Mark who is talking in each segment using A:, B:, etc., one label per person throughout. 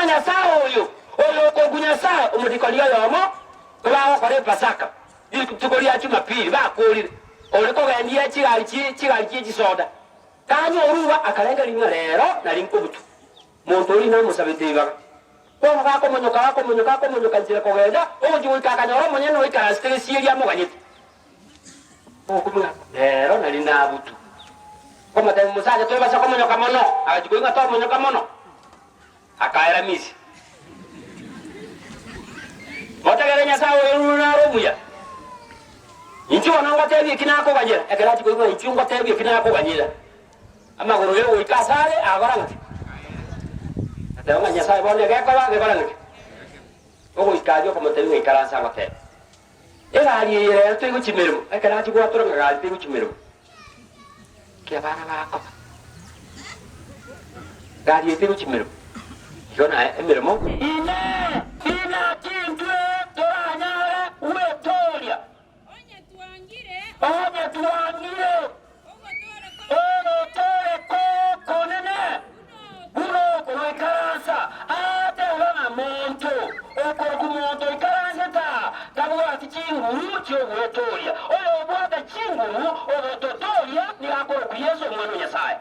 A: nganya sao yo oyo ko gunya sao umudikolia yomo kwa kore pasaka tukolia Jumapili bakolire ole ko gandia chigali soda kanyo oruba akalenga linga lero na linkubutu muntu oli na musabitiba ko ngako monyoka nzira ko genda ojo ikakanyoro monyeno ikara stress ya moganyiti okumwa lero na linda butu koma tayo musaje to basa ko monyoka mono ajikuinga to monyoka mono akaera misi motagerenya sawo yuruna romuya inchi wananga tebi kinako banyira ekerati ko inchi ngo tebi kinako banyira amagoro yo ikasale agorangati ataonga nyasa bone gekora gekorangati ogo ikajo como tebi ikaransa ngote era ali ere to iguchimeru ekerati ko atoranga gali te iguchimeru ke bana bako gali te iguchimeru jona emeremo ina kintwe toranyara uetoria onye tuangire ono tore koko nene buno kono ikaransa ate wana monto okoroku monto ikaransa tabu ati chinguru chio uetoria oyo bwata chinguru ono totoria ni akoroku yeso mwano nyasaye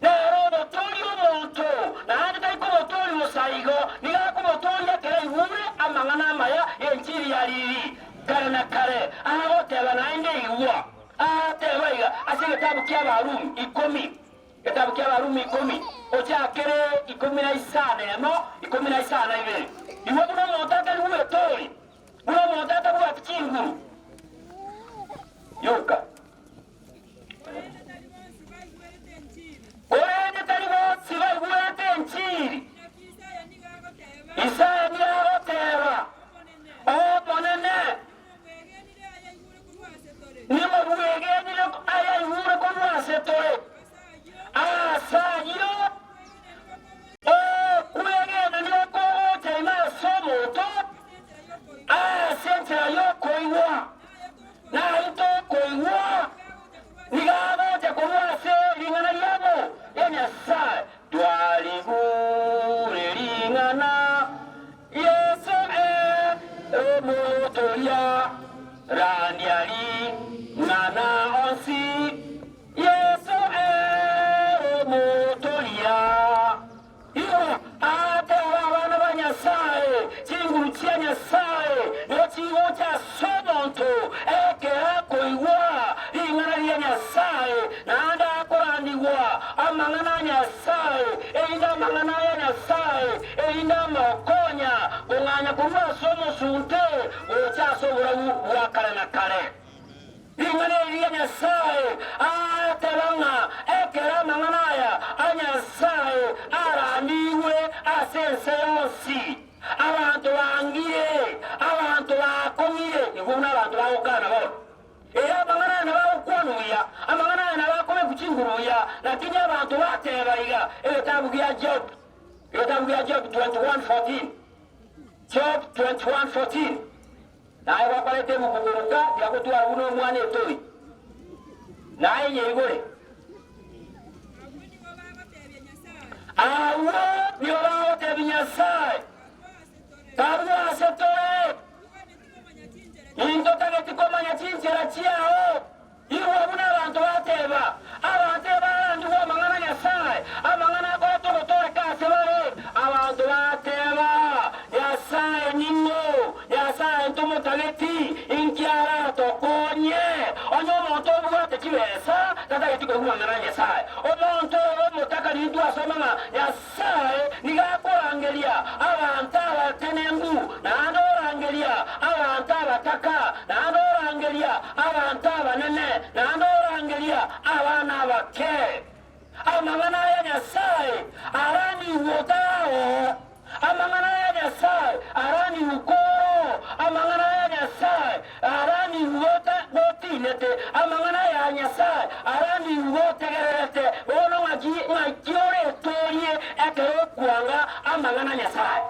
A: nero torio monto na ande taiko torio saigo ni akoroku toria kere ihure amangana maya enchiri yariri karana kare ahoteba naende iwa ateba iga asige tabu kya barumi 10 kitabu kya barumi 10 ochakere 15 no 15 ibere iwe buno motata ni uwe tori buno motata bwa chinguru yoka orende talibo sibai gwete nchiri Isaya ni agoteba oponene nimo bugegenile aya ihure ko rwasetore asayo kuegena nioko tema somoto asentra yoko iwa na ito ko iwa nigabo te ko rwase lingana yabo yenya sa dwali hure lingana yeso motoria randiali nana onsi yeso motoria iyo ate wana banyasaye chinguru chia nyasaye no chiwo cha somonto eke ako iwa ingana ya nyasaye na anda akorandiwa amangana nyasaye einda mangana ya nyasaye einda mokonya unganya kurwa somo sunte ocha sobura wakara na kare ingane ya nyasaye ateranga ekera manganaya anyasaye arandiwe asense yosi abantu bangire abantu bakomire ibuna abantu bakana bo era mangana na bakwanuya amangana na bakome kuchinguruya lakini abantu batebaiga ebitabu bya Job 21:14 Job 21:14 naye wakolete mukuguruka yakutwala uno mwana etori naye yegole awo nibo bagotebya nyasaye karwasetore into tagetikomanya chinchera chiao iwe buna abantu bateba abandu bamangana nyasaye amangana akotogotore kase bare abantu bateba nyasaye ningo nyasaye ntumutageti inkiara tokonye onyo omonto obwate kibesa tatageti kumangana nyasaye omonto omutaka nintu asomanga nyasaye nigakorangeria abantu abatenembu nandorangeria abantu abataka nandorangeria abantu abanene nandorangeria abana abake amangana ya nyasaye arani wotao amangana ya nyasaye arani ukoro amangana ya nyasaye arani wotinete amangana ya nyasaye arani wotegerete ono ngakiore torie ekero kwanga amangana nyasaye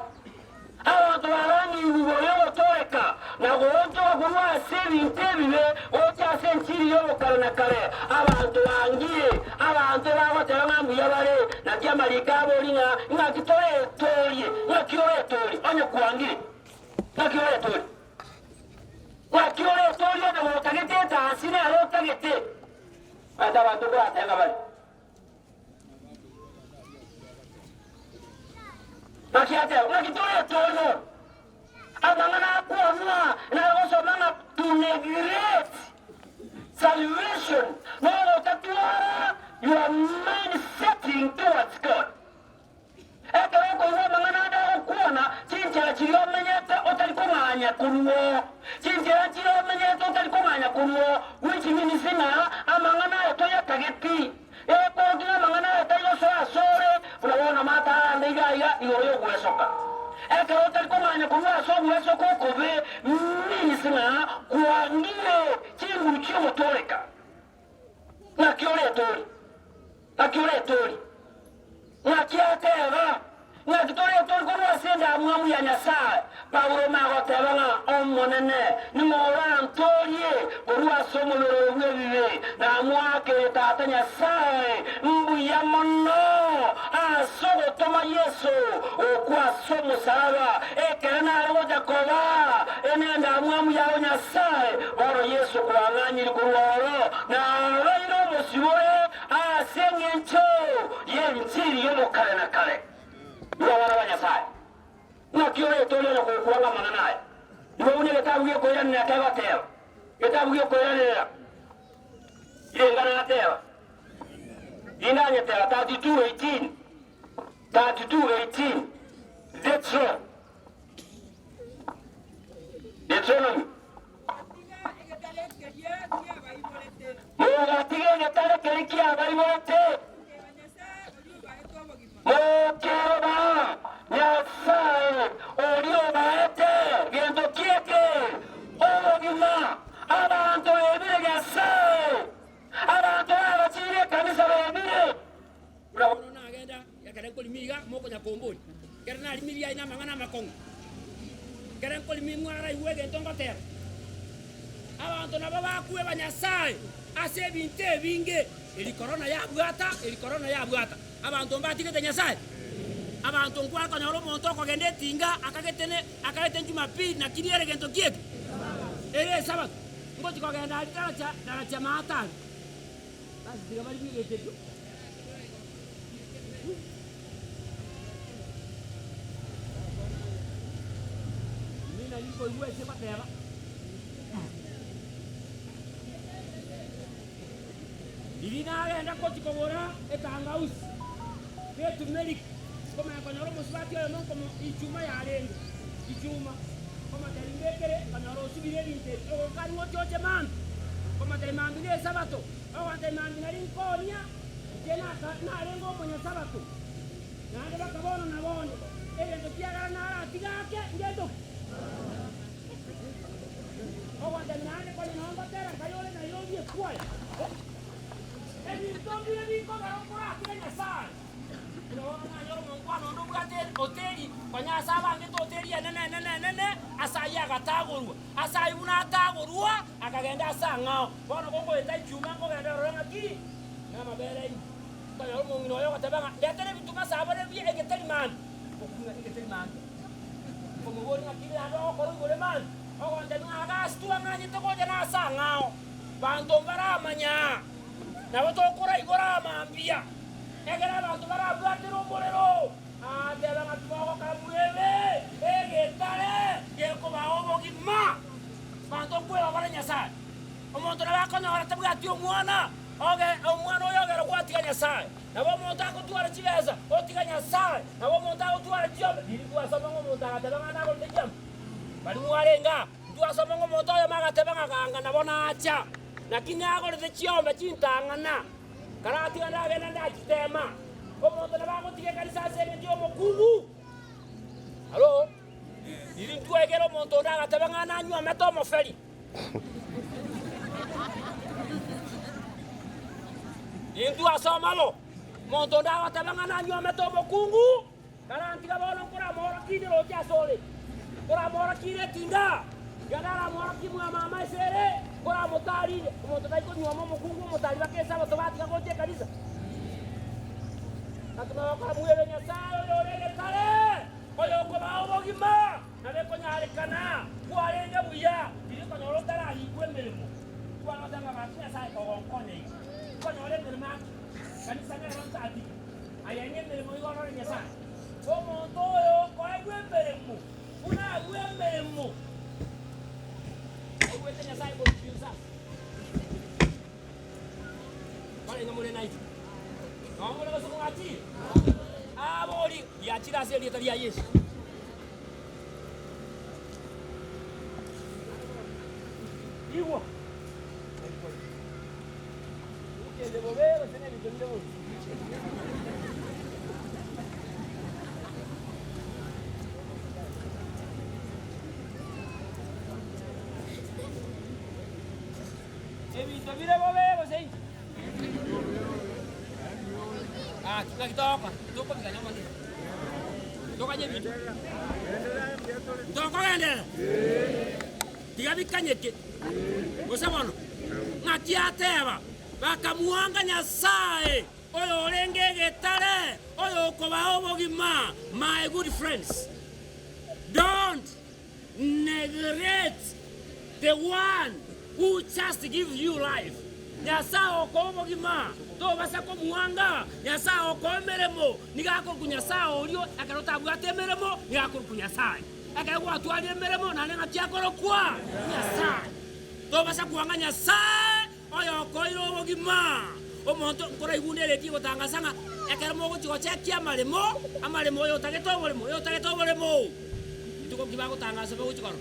A: abantu barani uboyo toreka na gonto gurwa sebintebibe ocha sentiri yo karana kare abantu bangiye abantu babatera ngambu yabare na byamarika bolinga ngakitoye toye kwangi nakiore tori nakiore tori na wotagete tansine arotagete ata bantu kwa tenga bali nakiate nakitore tori amangana kwa na also manga to neglect salvation no tatwara your mind setting towards God. Eka ko wa mangana da kuona chinja chiro menyeta otalikomanya kunwo chinja chiro menyeta otalikomanya kunwo which means na amangana to ya tageti eko gina mangana ta yo so asore unaona mata ndiga ya iyoyo kwesoka eka otalikomanya kunwo so kweso ko kobe means na kuangie chingu chio toleka na kiore tori nakiateba nakitore tori kono senda mwamu ya Nyasaye Paulo magoteba nga omonene nimora antorie orua somo lorwe bibe na mwake tata Nyasaye mbuya mono asogo toma Yesu okwa somo saba ekena ro Jakoba enenda mwamu ya Nyasaye oro Yesu kwanganyiri kuroro na lero musibore asengencho yenchiri yomo kale na kale wana wa Nyasaye nakiore tole na kuanga mananaye iwe unye kitabu hiyo kwa ni akawa teo kitabu hiyo kwa ni ile ngana na teo indanye teo 32:18 that's right Deuteronomy Mungu atige ngetare kelikia baibote Mokeba Nyasaye oriobaete gendo kieke ogima abantu ebire Nyasaye abantu abachire kanisa ebire
B: Unaona agenda yakare kolimiga moko nyakomboni kerana limiria ina mangana makongo kere kolimi mwara iwege ntongo tera abantu nabo bakuwe banyasaye ase binte binge eli corona ya bwata abantu mbatigete Nyasaye abantu nkwa kanyoro monto ko gende tinga akagete Jumapili na kiriere gento kieke ere sabato ngoti ko genda alitara cha mata basi diga bali bigete mina liko iwe se pateva Divina agenda kochikobora etangausi ketu melik koma kanyoro musibati yo non como ichuma ya lengo ichuma koma telingekere kanyoro sibire binte o kali wote man koma telimambile sabato o telimambile linkonya tena na lengo mwenye sabato na ande bakabono na bono ele ndokiagara na atigake ngendo o wanda nane kwa namba tera kayole na yobi kwaya Ebitombi biko barokora kile Nyasaye. Unaona nyoro mongwano ndo bwate hoteli kwanya saba ngito hoteli nene asaya gatagurwa. Asaya una tagurwa akagenda asangao. Bono kongo eta chuma ngo genda roanga ki. Na mabere yi. Kwa nyoro mongino yo katabanga. Yatene bituma sabare bi egeteli man. Okunga egeteli man. Komo bori ngakile ando ko ngole man. O wanda nga astu ngani to ko jana asangao. Bantu baramanya. Na wato kora igora mambia egera bantu barabwate romborero atela matwako kamwebe egetare yeko baobo gima bantu kwela bana Nyasaye omuntu nabakanya batabwati omwana oge omwana oyogera kwatiga Nyasaye nabo omuntu akutwara kibeza otiga Nyasaye nabo omuntu akutwara kyobe diri kwasoma omuntu agatebanga nako tejam bali mwarenga twasoma omuntu oyo magatebanga kanga nabona acha lakini agora de chiombe chintangana karati ndagenda ndachitema omuntu nabagotige kanisa sene ndio mokungu halo ili ntwegera omuntu ndagatebanga nanywa meto moferi Intu asomalo omuntu ndagatebanga nanywa meto mokungu karanti gabono kora mora kide ro kyasole kora mora kide tinga gadara mora kimwa mama sere kora motari omuntu taiko nywa mokungu motari bakesa batobati gagoje kanisa atuma bakora mwele Nyasaye orele kale oyo ko bawo gima gitaria Yesu iwo ukende bobero tene bitende bo ebito bire bobero sei tukitoka tuko biganya mali toka je bitu toko gende tiga bikanyeke osabono ngatiateba bakamuanga Nyasaye oyo olenge getare oyo koba obogima. My good friends, don't neglect the one who just gives you life. Nyasaye okobogima to basa ko muanga Nyasaye okomeremo nigako kunyasaye olio akarota bwatemeremo nigako kunyasaye akagwa twali meremo nane ngatiakoro kwa Nyasaye to basa kuanga Nyasaye oyo koiro obogima omonto nkora igunere ti gotangasanga akaremo gochigochekia amaremo yo tagetoboremo tuko kibago tangasa be gochikoro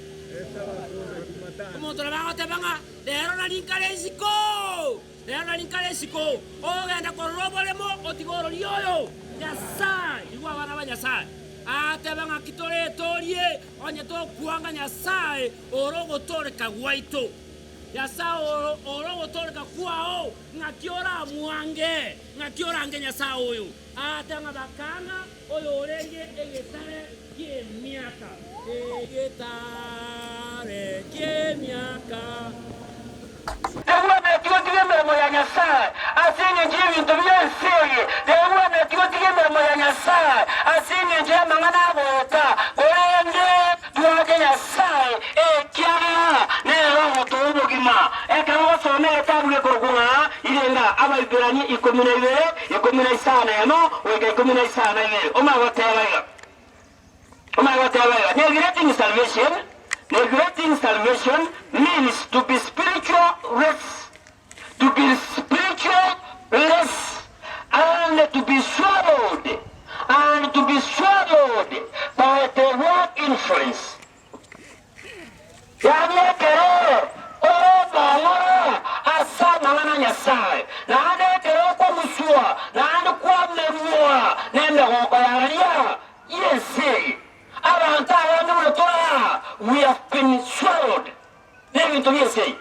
B: omonto nabago tebanga lero nalinkale siko ogenda koroboremo otigoro lioyo Nyasaye igwa bana ba Nyasaye atebanga kitore torie onye to kuanga Nyasaye orogotoreka gwaito Nyasaye orogotoreka kwao ngakiora muange Nyasaye oyo atanga bakanga oyo orenge egetare miaka
A: meremo ya Nyasaye asinge njibi ntubyenseye dewa mekigotige meremo ya Nyasaye asinge nje mangana bota korenge tuage Nyasaye ekyama nero tubugima ekero somere tabwe korugunga irenga abaibirani 12 yano wega 15 omagotebaya Neglecting salvation means to be spiritual rest, and to be swallowed by the wrong influence. Nyasaye nande kero kwa musua nande kwa merua nende kwa yaria yes abantu abandi we have been swallowed ebintu byese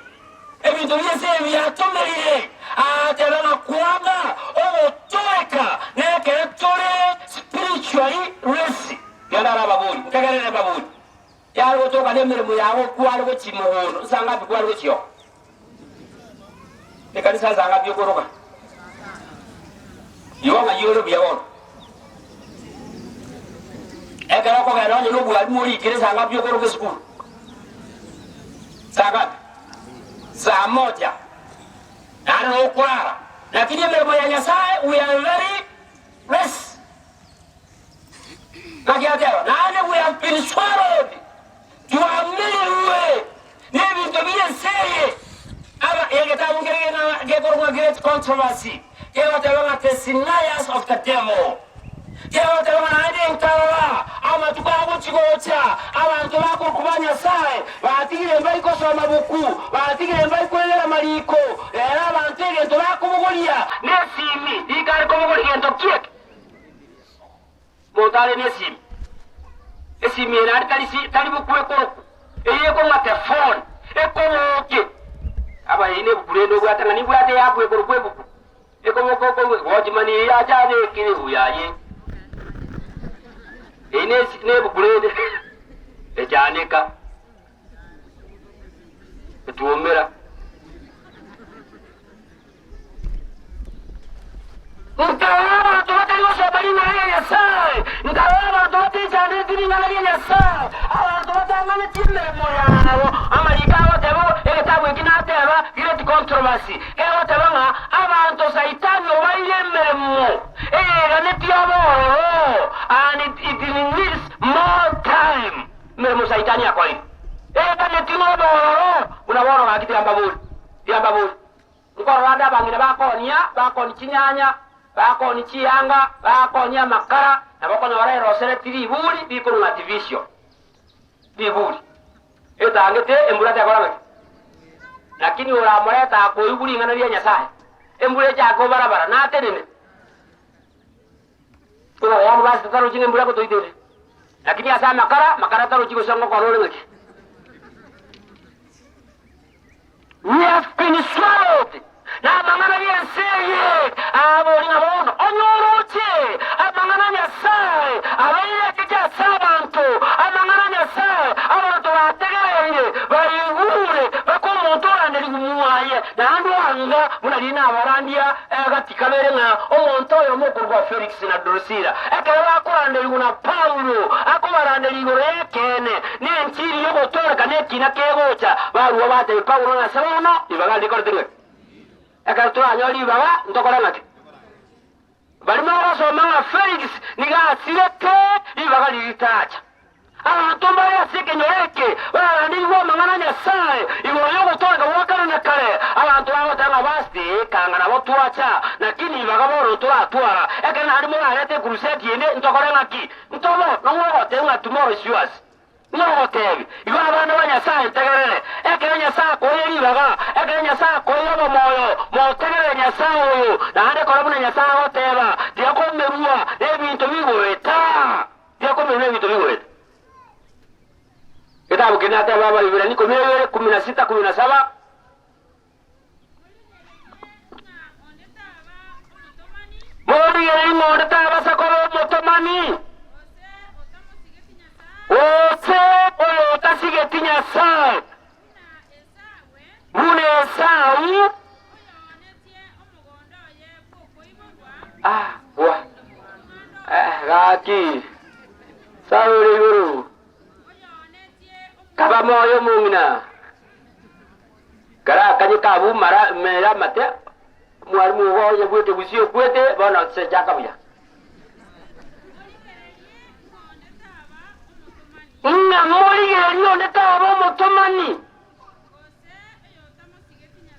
A: byatomerire atebana kwanga obotoeka nekere tore spiritually resi yandara babuli nkagerere babuli yari gotoka nemeremo yawo kwari gokimuhono usanga bikwari gokyo ekanisa zanga byogoroka yonga yoro byawon ekara ko gara no bwali muri kire zanga byogoroka school saga saa moja ana okwara lakini meremo ya Nyasaye we are very rest kagiatero nane we have been swallowed you are made nebi to be say aba egeta mungere na gegorwa great controversy kewa the deniers of the devil kewa na ide ntawa ama tukabo chigocha abantu bako kuba Nyasaye batigire mbaiko soma buku batigire mbaiko elera maliko era abantu egento bakubugolia nesimi ikari kubugolia ngento kiek motale nesimi esimi era tali bukweko eyeko ngate phone ekomoke aba ine bukulendo bwatanga ni bwate yakwe korukwebu ekomoko wojimani ya jane kiri uyaye ine ne bukulende ejaneka etuomera Nkawa tote yose bali na Nyasaye nkawa tote jane kiri na Nyasaye aba tote ngane timbe moya nabo amalikawo tebo etabwe kinateba great controversy ewo tebanga abantu saitani obayemmeremo ganetiabo and it needs more time meremo saitani akwali ganetimo unabona ngakitamba buli nkoro randa bangire bakoni kinyanya bakoni chianga bakoni amakara nabakoni barerosere tiriburi bikuru na division biburi etangete embulate akoranga lakini uramureta akoiburi ngana bya Nyasaye embule chako barabara na tenene kuna yamu basi taro chinge embula ko toitele lakini asa makara taro chigo songo ko role ngati we have been swallowed na mangana bya seye abo linga bono onyoroche amangana Nyasaye abaye kija sabanto amangana Nyasaye abantu bategereye bayigure bakomontorane ligumuaye na andu anga munalina abarandia gatikabere nga omonto oyo mokurwa Felix na Drusilla ekere bakurande liguna Paulo akubarande ligore kene ne nchiri yo gotoreka ne kina kegocha baruwa bate Paulo na sabono ibaga likortinga ekere turanyoli baga ndokora ngati barimo basoma Felix niga sirete ibaga litacha abantu bayasike nyoreke barandingwa mangana Nyasaye iboyo gotoreka wakana nakale abantu abotanga basti kangana botwacha nakini bagaboro twatwara ekana harimo arete crusade yene ntokore ngaki ntobo nongo tenga tomorrow is yours no tebi iba abana b'Nyasaye tegerere ekana Nyasaye koyeri baga ekana Nyasaye koyero moyo mo tegerere Nyasaye nande korabuna Nyasaye oteba diakomerua ebintu bigweta diakomerua ebintu bigweta kitabu kinata baba Ibrani 16:17 Modi yari mondeta basakoro motomani ose oyo tasige Nyasaye mune Esau wa gaki sauri guru kaba moyo mungina kara kanyi kabu mara mera mate muar mu ho ye kwete busio kwete bona se jaka buya Nga mori yeri onde tabo motomani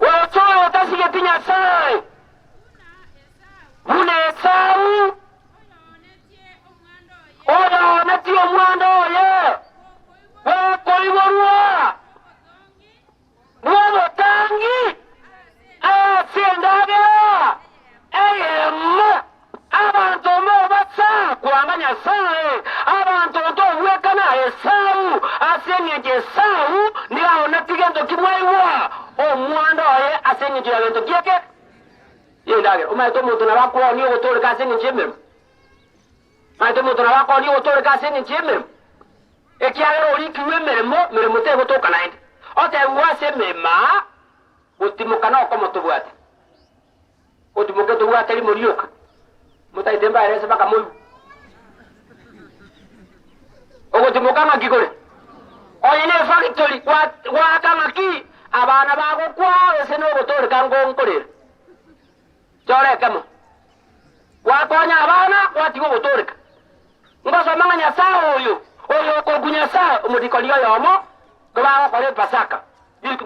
A: Woso otasige Nyasaye mune Esau oyo neti omwando ye koiborua nuovo tangi asiendagera eyemo abantu mobasa kwanga Nyasaye abantu ntowekana Esau asengeje Esau ndiaona tigento kimwaiwa omwando oye asengeje agento kieke yendagera umaito muntu nabakwa niyo gotore asengeje emero maito muntu nabakwa niyo gotore asengeje emero ekiagero olikiwe meremo te gotoka naende ote wase mema utimukana okomoto bwate utimuke to bwate li morioka mutaitemba erese baka moyu ogutimuka ngikore oyine factory wa kama ki abana bago kwa ese no gotore kango nkorera chore kama wakonya abana watigo gotoreka ngoso manga Nyasaye oyo kogunyasa umudikoliyo yomo kubaho kore Pasaka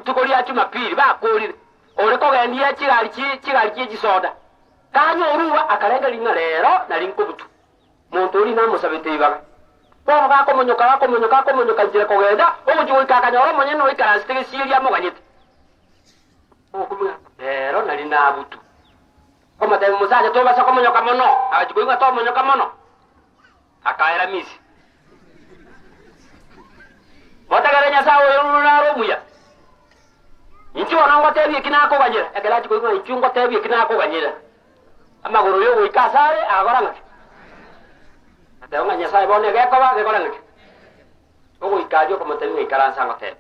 A: tukoliya Jumapili bakolire oreko gendiye kigali kigisoda kanyo oruwa akalenga linga lero nali nkubutu muntu uri namusabete ibaga bono gakomonyoka njire kogenda ogujuwe kakanyoro monye no ikaranstege siria moganyete okumya lero nali nabutu komate musaje tobasa komonyoka mono ajuwe to monyoka mono akaera misi Watagara Nyasaye urunaro muya Inchi wanango tebi kinako ganyira ekela chiko ngo ichungo tebi kinako ganyira amaguru yo ikasare agoranga Atenga Nyasaye bone gekoba gekoranga Ogo ikadio como tebi ikaransa ngote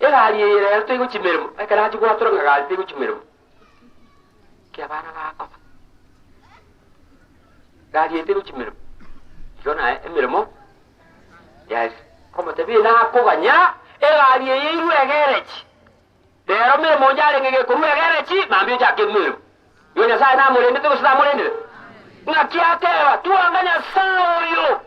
A: Era aliere to igo chimermo ekela chiko aturanga gal tigo chimermo Kia bana gakoba Gali tigo chimermo Yona emermo Yes como te vi na koganya egali yiru egerechi pero me monjale ngege kuru egerechi mambio chake mmiru yo Nyasaye na mulende to sida mulende ngakiatewa tuanganya saoyo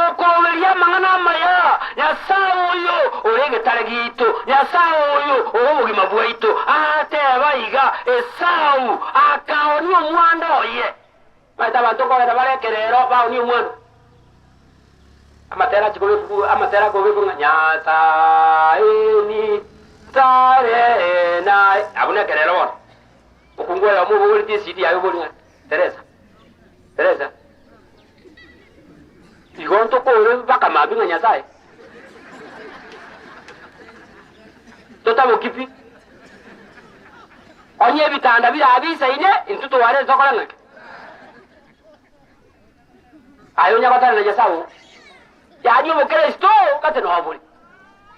A: okoweria mangana maya Nyasaye orege taregito Nyasaye obugima bwaito atewa iga Esau akaoni omwanda oye maita bantu ko da bare kerero ba ni umwana amatera chikobe amatera gobe ko nyasa ini tare na abuna kerero bon ukungwe ya mu buri ti city ayo buri Teresa igonto ko re baka mabi nga nyasa tota mokipi onye bitanda bira abisa ine intuto wale zokola ngake ayo nyabata na jasawo ya dio mo Kristo kate no abuli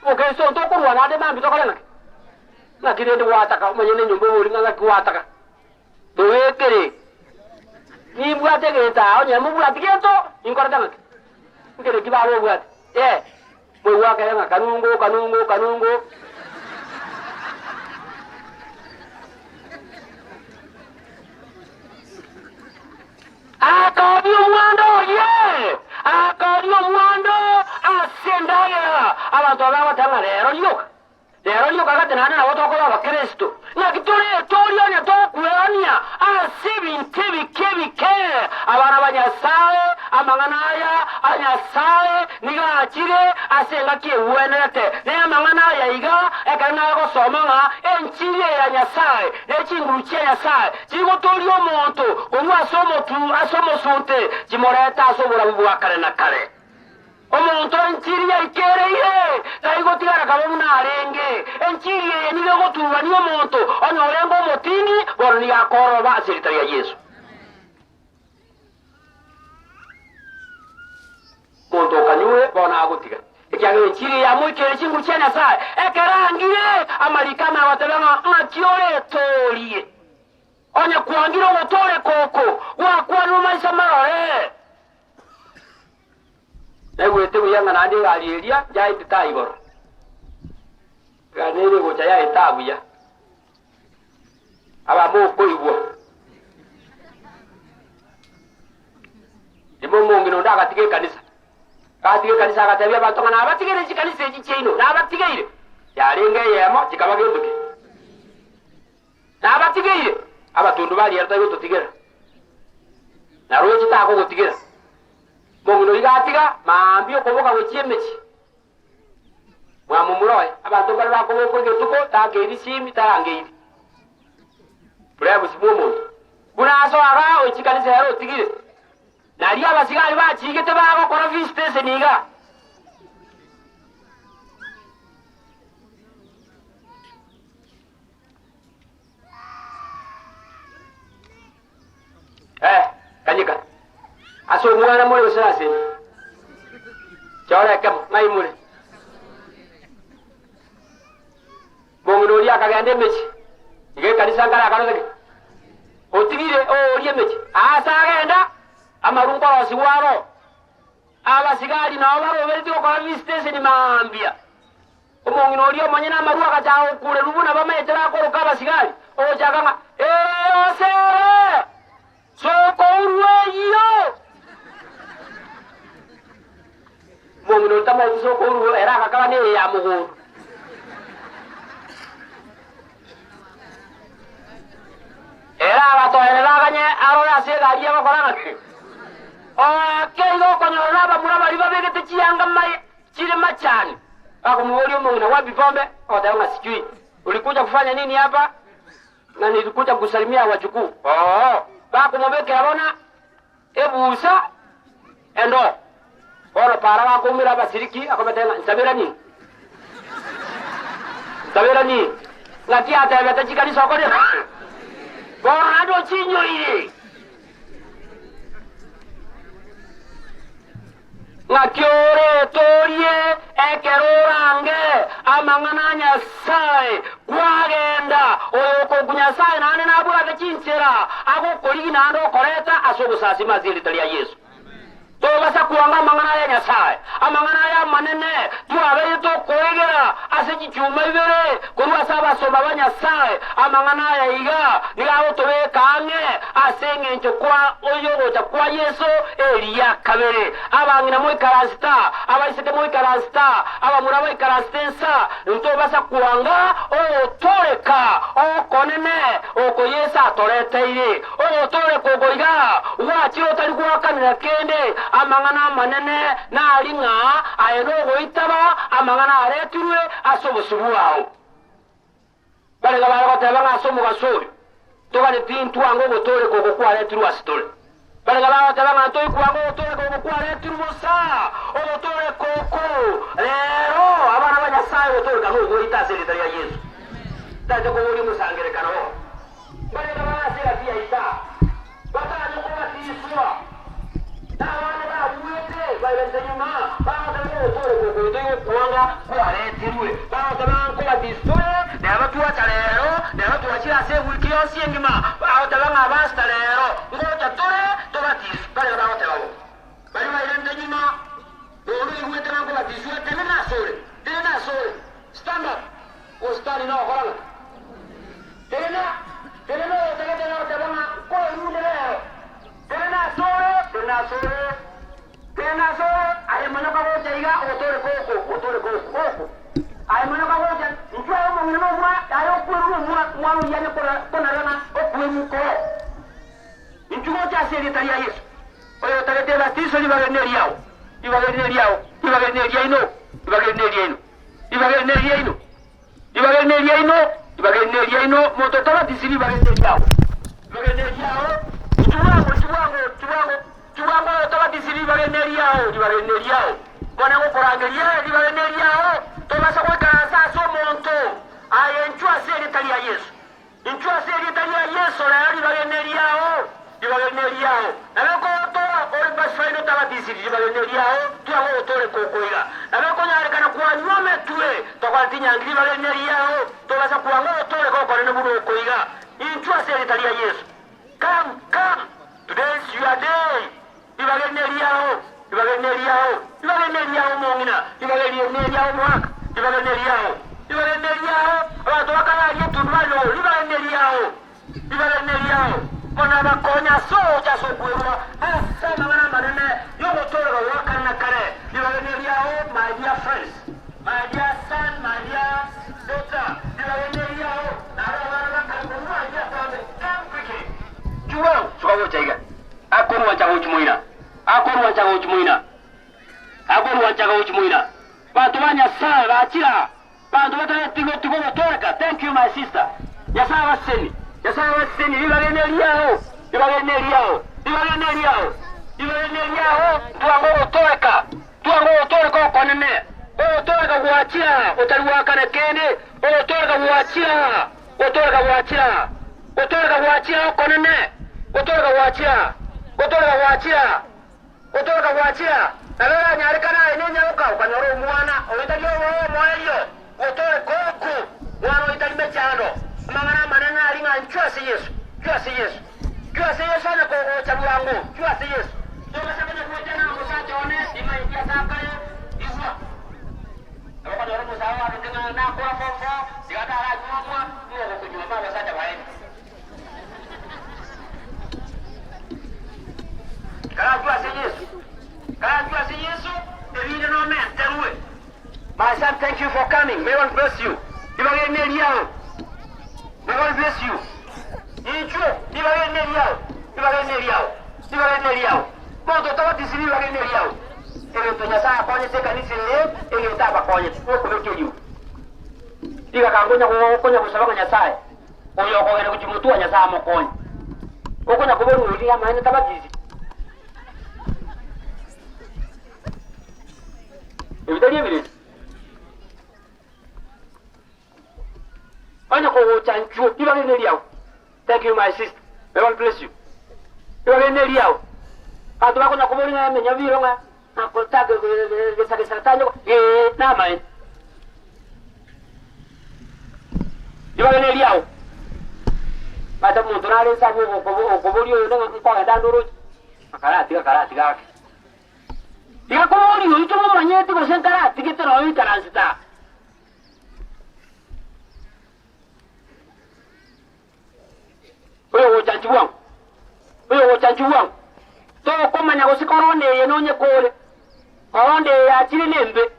A: mo Kristo to ko wana de mambi zokola ngake na kire de wataka manyene nyumbo buli ngaka wataka to wekere ni buate geta onye mu buate geto inkorda ngake ngere kibalo buate mo waka nga kanungo Akadio mwando asendaya abantu abatanga lero nyoka katenana na watokola wa Kristo na kitole tolio nya tokuelania asibintebike abana banyasaye amanganaya anyasaye niga achire asenga kiwenete ne amanganaya iga ekana go somanga enchire ya nyasaye echinguruche nyasaye chigo tolio monto onwa asomo sunte chimoreta asobora bubwakare na kare omuntu enchiri ya ikereye taigo tigara kabo munarenge enchiri ye nigo gotuba niyo muntu onyorengo motini boro ni akoroba asiritaria Yesu muntu kanyure bona agotiga ekyage enchiri ya mwikere chingu cyana sa ekarangire amalikana watabanga makiore tolie onya kuangira wotore koko wakwa no maisha marore Ewe te uyanga nande galieria jai titaibor. Ganere go jaya etabuya. Aba mo koibwa. Imongo ngino ndaga tige kanisa. Ka tige kanisa ka tabia batonga na abatige ne kanisa ekicheino. Na abatige ile. Ya lenge yemo kikabage nduke. Na abatige ile. Abatundu bali yarta yo totigera. Na rochi ta ko gotigera. Mongino igatiga maambio koboka wechiemeki mwa mumuroe abantu bali bakoboko getuko tageri simi tarangeri bravo simumo kuna aso aga ochikanise yaro tigire nali abasigali bachigete bako kora vistese niga kanyika aso mwana mole usase chora kam mai mole bongo ria kagande mechi ige kanisa ngara kanozake otigire orie mechi asagenda amarungo wasiwaro abasigali na waro beriti ko vistese ni maambia omongo ria manyana maruwa kachao kule rubuna bametera ko kabasigali o jaganga osere soko urueyo Mongino tama soko uru era kakala ne ya mugo era bato era ganye arora se garia bakorana keigo konyora ba muraba riba begete chianga mai chile machani akumwoli mongino wapi pombe otaona sijui ulikuja kufanya nini hapa na nilikuja kusalimia wajukuu bakumobeke abona ebusa endo Ora para wa kumira basiriki akometena nsabera ni ngati ata beta chikali sokole bora ndo chinyo ile ngakiore torie ekerorange amangananya sai kwagenda oyoko kunyasai nane nabura bechinchera ago koligi nando koreta asogusasi mazili talia Yesu tobasa kuanga amang'ana ya Nyasaye amang'ana ya manene twabeire tokwegera ase chichuma ibere korwa ase abasoma ba Nyasaye amang'ana ya iga nigago tobeka ang'e ase eng'encho kwa oyogocha kwa Yesu eria kabere abang'ina moikaransita abaiseke moikaransita abamura moikaranstensa ntobasa kuanga otoreka okonene oko Yesu atoreteire otoreka ogoiga gwachiro otari gwakanira kende amang'ana manene naring'a aye nogoitaba amang'ana aretirwe ase obosubu bwao barega baragoteba ng'ase omogaso oyo togareti ntwango ogotoreka ogo kwaretirwe ase tore barega baragoteba ng'a toikwanga ogotoreka ogo kwaretirwe bosa ogotoreka oko rero abana ba Nyasaye ogotoreka nogoita ase erita ria Yesu taete kobori omosangerekano barega barasiga tiaita batanye kobatiswa n'abana babuete baibente nyuma bagateba ogotoreka ogo otoigo kwanga kwaretirwe bagateba nkobatiswe nebatuacha rero nebatuachira ase ewiki yonsi engima bagoteba ng'a basita rero ngocha tore tobatiswe barega bagoteba bo bari baibente nyuma bono igwete bankobatiswe tene nasore stand up ostari nokorana tena otega ng'a koerunde rero tena sore ayemana kagocha iga otoreka oko ayemana kagocha ntwa omong'ina nomwa ayo kweruru mwana oyane konarana okwemuko nchugocha ase erita ria Yesu oyo otagete batiso libagerneriao monto tabatisi libagerneriao Chubango tabatisi libagerneriao kone gokorangeria libagerneriao tobasa goikarasa ase omonto aye nchwa ase erita ria Yesu rero libagerneriao nabekogotora ori basifaino tabatisi libagerneriao twago gotoreka okoiga nabekonyarekana kwanywa metwe tokwareti nyangi libagerneriao tobasa kwanga gotoreka okonene buno okoiga inchwa ase erita ria Yesu come today is your day libagerneriao mong'ina libagerneriao mwaka libagerneriao abantu bakanaria tunwalo libagerneriao kona bakonya soja sokwerwa asa mang'ana manene yogotoreka wakana kare libagerneriao my dear friends my dear son my dear daughter libagerneriao narabara bakangonwa ya tabe come quickly chuwao sukagocha iga akoru wanchaga uchumuina bantu ba Nyasaye bachira bantu batatigo botoreka. Thank you my sister. Nyasaye baseni libagerneriao twango gotoreka okonene otoreka gwachira otari wakane kende otoreka gwachira okonene otoreka gwachira nabera nyarekana ine nyaruka ukanyoro omwana oitari omwoerio otoreka oku mwana oitari mechando amang'ana manene aring'a nchwase Yesu ane kogocha bwangu nchwase Yesu togasakanya kuetena musachone imaingia sakayo igwa abakanyoro musawa wakiteng'ana nakora fofo sigatara nyuamwa nuogo kunyuma mabasacha baeni Karajwase Yesu ebire no menterwe. My son, thank you for coming. May God bless you. Libagerneriao. May God bless you. Incho, libagerneriao. Moto tabatisi libagerneriao. Evento Nyasaye konye se kanisa le, engeta bakonye. Okomekeyu. Diga kangonya konya kusaba Nyasaye. Oyo kogene kuchimutua Nyasaye mokonye. Okonya kuberu uri amane tabatisi. Evitari evidence. Anya kogocha nchuo libagerneriao. Thank you my sister. May God bless you. Libagerneriao. Bantu bakona kuboringa menya bironga. Akotaka gesakesakatanyo namai. Libagerneriao. Bata muntu nare sabu koborio nanga nkoga dandoro. Karati. yakuri yoito manyeti ko senkara tikete no ikarazita oyo chanchuwa to komanya ko sikorone yenonye kole onde ya chiri nembe